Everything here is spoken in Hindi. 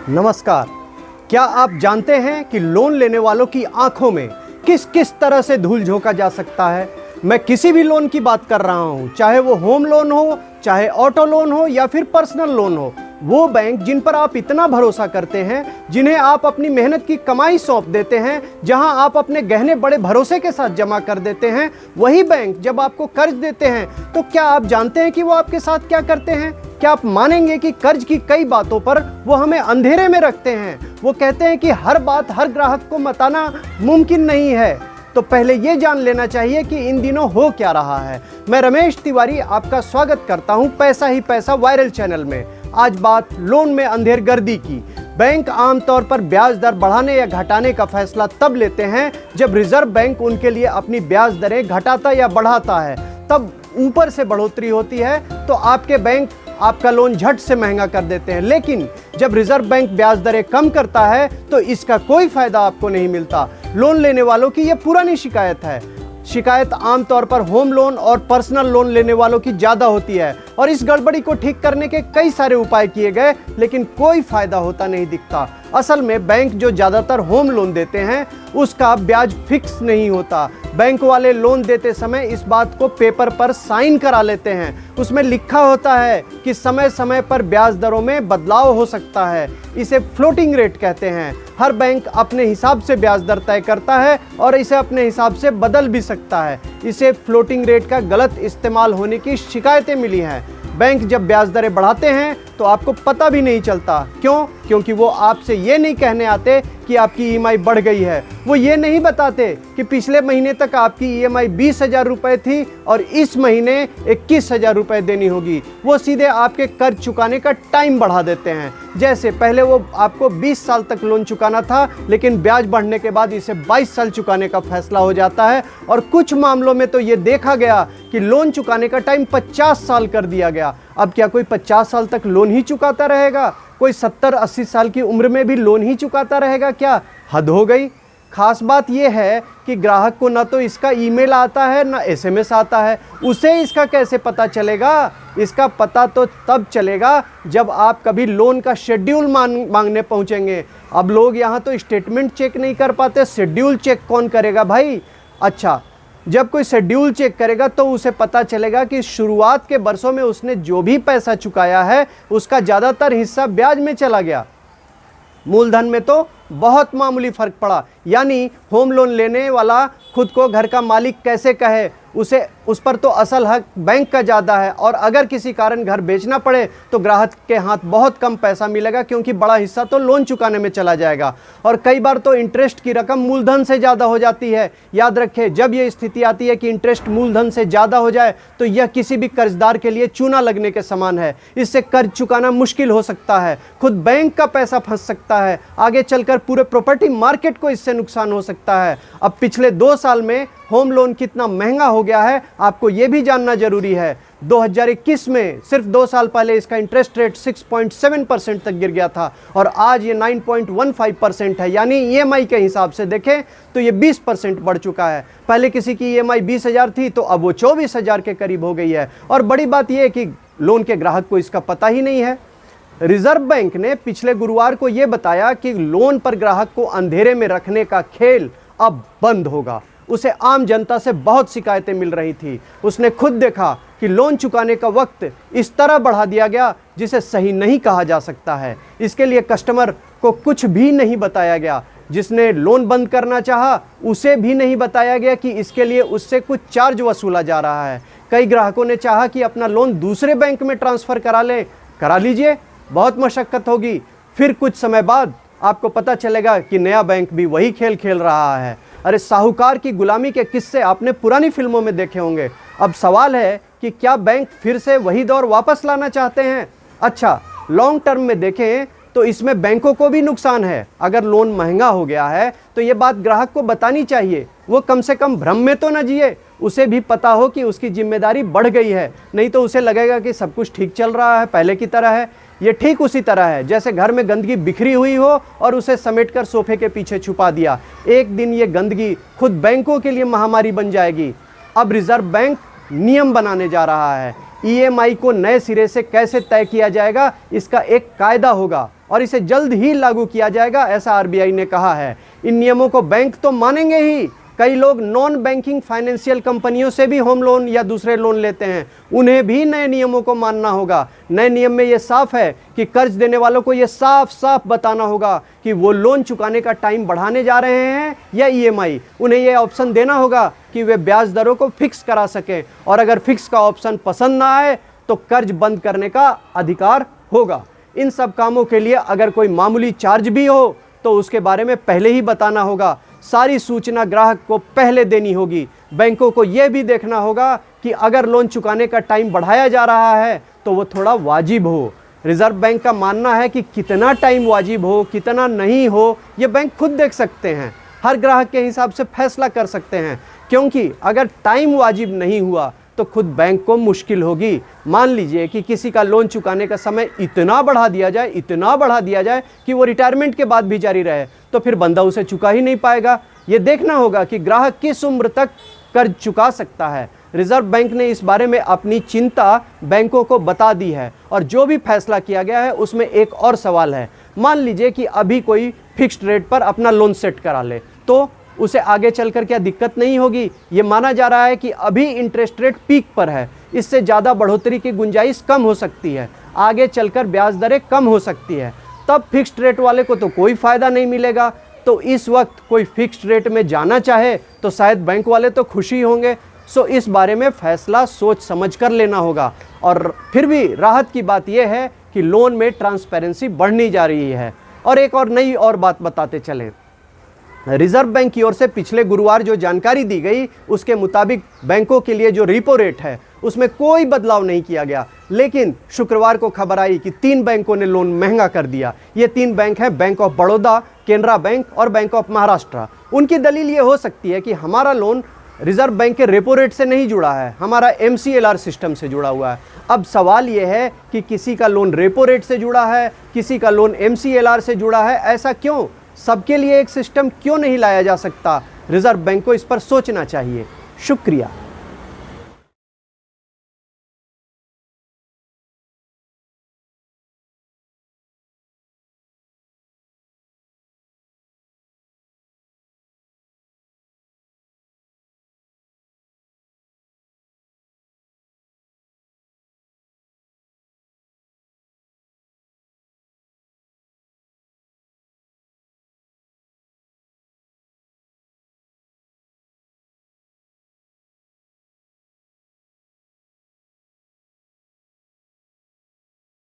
नमस्कार। क्या आप जानते हैं कि लोन लेने वालों की आंखों में किस किस तरह से धूल झोंका जा सकता है। मैं किसी भी लोन की बात कर रहा हूं, चाहे वो होम लोन हो, चाहे ऑटो लोन हो या फिर पर्सनल लोन हो। वो बैंक जिन पर आप इतना भरोसा करते हैं, जिन्हें आप अपनी मेहनत की कमाई सौंप देते हैं, जहां आप अपने गहने बड़े भरोसे के साथ जमा कर देते हैं, वही बैंक जब आपको कर्ज देते हैं तो क्या आप जानते हैं कि वो आपके साथ क्या करते हैं? क्या आप मानेंगे कि कर्ज की कई बातों पर वो हमें अंधेरे में रखते हैं। वो कहते हैं कि हर बात हर ग्राहक को बताना मुमकिन नहीं है। तो पहले ये जान लेना चाहिए कि इन दिनों हो क्या रहा है। मैं रमेश तिवारी आपका स्वागत करता हूं पैसा ही पैसा वायरल चैनल में। आज बात लोन में अंधेरगर्दी की। बैंक आमतौर पर ब्याज दर बढ़ाने या घटाने का फैसला तब लेते हैं जब रिजर्व बैंक उनके लिए अपनी ब्याज दरें घटाता या बढ़ाता है। तब ऊपर से बढ़ोतरी होती है तो आपके बैंक आपका लोन झट से महंगा कर देते हैं। लेकिन जब रिजर्व बैंक ब्याज दरें कम करता है तो इसका कोई फायदा आपको नहीं मिलता। लोन लेने वालों की यह पुरानी शिकायत है। शिकायत आमतौर पर होम लोन और पर्सनल लोन लेने वालों की ज्यादा होती है और इस गड़बड़ी को ठीक करने के कई सारे उपाय किए गए, लेकिन कोई फायदा होता नहीं दिखता। असल में बैंक जो ज्यादातर होम लोन देते हैं उसका ब्याज फिक्स नहीं होता। बैंक वाले लोन देते समय इस बात को पेपर पर साइन करा लेते हैं। उसमें लिखा होता है कि समय समय पर ब्याज दरों में बदलाव हो सकता है। इसे फ्लोटिंग रेट कहते हैं। हर बैंक अपने हिसाब से ब्याज दर तय करता है और इसे अपने हिसाब से बदल भी सकता है। इसे फ्लोटिंग रेट का गलत इस्तेमाल होने की शिकायतें मिली हैं। बैंक जब ब्याज दरें बढ़ाते हैं तो आपको पता भी नहीं चलता। क्यों? क्योंकि वो आपसे ये नहीं कहने आते कि आपकी ईएमआई बढ़ गई है। वो ये नहीं बताते कि पिछले महीने तक आपकी ईएमआई 20,000 रुपये थी और इस महीने 21,000 रुपये देनी होगी। वो सीधे आपके कर्ज चुकाने का टाइम बढ़ा देते हैं। जैसे पहले वो आपको 20 साल तक लोन चुकाना था, लेकिन ब्याज बढ़ने के बाद इसे 22 साल चुकाने का फैसला हो जाता है। और कुछ मामलों में तो ये देखा गया कि लोन चुकाने का टाइम 50 साल कर दिया गया। अब क्या कोई 50 साल तक लोन ही चुकाता रहेगा? कोई 70-80 साल की उम्र में भी लोन ही चुकाता रहेगा क्या? हद हो गई। खास बात यह है कि ग्राहक को ना तो इसका ईमेल आता है ना एसएमएस आता है। उसे इसका कैसे पता चलेगा? इसका पता तो तब चलेगा जब आप कभी लोन का शेड्यूल मांगने पहुंचेंगे। अब लोग यहाँ तो स्टेटमेंट चेक नहीं कर पाते, शेड्यूल चेक कौन करेगा भाई? अच्छा, जब कोई शेड्यूल चेक करेगा तो उसे पता चलेगा कि शुरुआत के वर्षों में उसने जो भी पैसा चुकाया है उसका ज़्यादातर हिस्सा ब्याज में चला गया। मूलधन में तो बहुत मामूली फर्क पड़ा। यानी होम लोन लेने वाला खुद को घर का मालिक कैसे कहे, उस पर तो असल हक बैंक का ज़्यादा है। और अगर किसी कारण घर बेचना पड़े तो ग्राहक के हाथ बहुत कम पैसा मिलेगा, क्योंकि बड़ा हिस्सा तो लोन चुकाने में चला जाएगा। और कई बार तो इंटरेस्ट की रकम मूलधन से ज़्यादा हो जाती है। याद रखें, जब ये स्थिति आती है कि इंटरेस्ट मूलधन से ज़्यादा हो जाए तो यह किसी भी कर्जदार के लिए चूना लगने के समान है। इससे कर्ज चुकाना मुश्किल हो सकता है, खुद बैंक का पैसा फंस सकता है, आगे चलकर पूरे प्रॉपर्टी मार्केट को इससे नुकसान हो सकता है। अब पिछले 2 साल में होम लोन कितना महंगा हो गया है आपको यह भी जानना जरूरी है। 2021 में सिर्फ 2 साल पहले इसका इंटरेस्ट रेट 6.7% तक गिर गया था और आज ये 9.15% है। यानी ईएमआई के हिसाब से देखें तो ये 20% बढ़ चुका है। पहले किसी की ईएमआई 20,000 थी तो अब वो 24,000 के करीब हो गई है। और बड़ी बात यह है कि लोन के ग्राहक को इसका पता ही नहीं है। रिजर्व बैंक ने पिछले गुरुवार को यह बताया कि लोन पर ग्राहक को अंधेरे में रखने का खेल अब बंद होगा। उसे आम जनता से बहुत शिकायतें मिल रही थी। उसने खुद देखा कि लोन चुकाने का वक्त इस तरह बढ़ा दिया गया जिसे सही नहीं कहा जा सकता है। इसके लिए कस्टमर को कुछ भी नहीं बताया गया। जिसने लोन बंद करना चाहा उसे भी नहीं बताया गया कि इसके लिए उससे कुछ चार्ज वसूला जा रहा है। कई ग्राहकों ने चाहा कि अपना लोन दूसरे बैंक में ट्रांसफ़र करा लीजिए, बहुत मशक्क़त होगी। फिर कुछ समय बाद आपको पता चलेगा कि नया बैंक भी वही खेल खेल रहा है। अरे, साहूकार की गुलामी के किस्से आपने पुरानी फिल्मों में देखे होंगे। अब सवाल है कि क्या बैंक फिर से वही दौर वापस लाना चाहते हैं? अच्छा, लॉन्ग टर्म में देखें तो इसमें बैंकों को भी नुकसान है। अगर लोन महंगा हो गया है तो ये बात ग्राहक को बतानी चाहिए। वो कम से कम भ्रम में तो न जिए। उसे भी पता हो कि उसकी जिम्मेदारी बढ़ गई है, नहीं तो उसे लगेगा कि सब कुछ ठीक चल रहा है, पहले की तरह है। ये ठीक उसी तरह है जैसे घर में गंदगी बिखरी हुई हो और उसे समेटकर सोफे के पीछे छुपा दिया। एक दिन ये गंदगी खुद बैंकों के लिए महामारी बन जाएगी। अब रिजर्व बैंक नियम बनाने जा रहा है। ईएमआई को नए सिरे से कैसे तय किया जाएगा, इसका एक कायदा होगा और इसे जल्द ही लागू किया जाएगा, ऐसा आरबीआई ने कहा है। इन नियमों को बैंक तो मानेंगे ही, कई लोग नॉन बैंकिंग फाइनेंशियल कंपनियों से भी होम लोन या दूसरे लोन लेते हैं, उन्हें भी नए नियमों को मानना होगा। नए नियम में यह साफ है कि कर्ज देने वालों को यह साफ साफ बताना होगा कि वो लोन चुकाने का टाइम बढ़ाने जा रहे हैं या ईएमआई। उन्हें यह ऑप्शन देना होगा कि वे ब्याज दरों को फिक्स करा सकें, और अगर फिक्स का ऑप्शन पसंद ना आए तो कर्ज बंद करने का अधिकार होगा। इन सब कामों के लिए अगर कोई मामूली चार्ज भी हो तो उसके बारे में पहले ही बताना होगा। सारी सूचना ग्राहक को पहले देनी होगी। बैंकों को यह भी देखना होगा कि अगर लोन चुकाने का टाइम बढ़ाया जा रहा है तो वो थोड़ा वाजिब हो। रिजर्व बैंक का मानना है कि कितना टाइम वाजिब हो, कितना नहीं हो, ये बैंक खुद देख सकते हैं, हर ग्राहक के हिसाब से फैसला कर सकते हैं। क्योंकि अगर टाइम वाजिब नहीं हुआ तो खुद बैंक को मुश्किल होगी। मान लीजिए कि किसी का लोन चुकाने का समय इतना बढ़ा दिया जाए कि वो रिटायरमेंट के बाद भी जारी रहे, तो फिर बंदा उसे चुका ही नहीं पाएगा। ये देखना होगा कि ग्राहक किस उम्र तक कर्ज चुका सकता है। रिजर्व बैंक ने इस बारे में अपनी चिंता बैंकों को बता दी है, और जो भी फैसला किया गया है उसमें एक और सवाल है। मान लीजिए कि अभी कोई फिक्स्ड रेट पर अपना लोन सेट करा ले, तो उसे आगे चलकर क्या दिक्कत नहीं होगी। ये माना जा रहा है कि अभी इंटरेस्ट रेट पीक पर है, इससे ज़्यादा बढ़ोतरी की गुंजाइश कम हो सकती है, आगे चलकर ब्याज दरें कम हो सकती है, तब फिक्स्ड रेट वाले को तो कोई फ़ायदा नहीं मिलेगा। तो इस वक्त कोई फिक्स्ड रेट में जाना चाहे तो शायद बैंक वाले तो खुशी होंगे। सो इस बारे में फैसला सोच समझ कर लेना होगा। और फिर भी राहत की बात यह है कि लोन में ट्रांसपेरेंसी बढ़नी जा रही है। और एक और नई और बात बताते चलें, रिजर्व बैंक की ओर से पिछले गुरुवार जो जानकारी दी गई उसके मुताबिक बैंकों के लिए जो रेपो रेट है उसमें कोई बदलाव नहीं किया गया। लेकिन शुक्रवार को खबर आई कि 3 बैंकों ने लोन महंगा कर दिया। ये 3 बैंक हैं bank of Baroda, Canara bank और बैंक ऑफ महाराष्ट्र। उनकी दलील ये हो सकती है कि हमारा लोन रिजर्व बैंक के रेपो रेट से नहीं जुड़ा है, हमारा MCLR सिस्टम से जुड़ा हुआ है। अब सवाल यह है कि किसी का लोन रेपो रेट से जुड़ा है, किसी का लोन MCLR से जुड़ा है, ऐसा क्यों? सबके लिए एक सिस्टम क्यों नहीं लाया जा सकता? रिजर्व बैंक को इस पर सोचना चाहिए। शुक्रिया।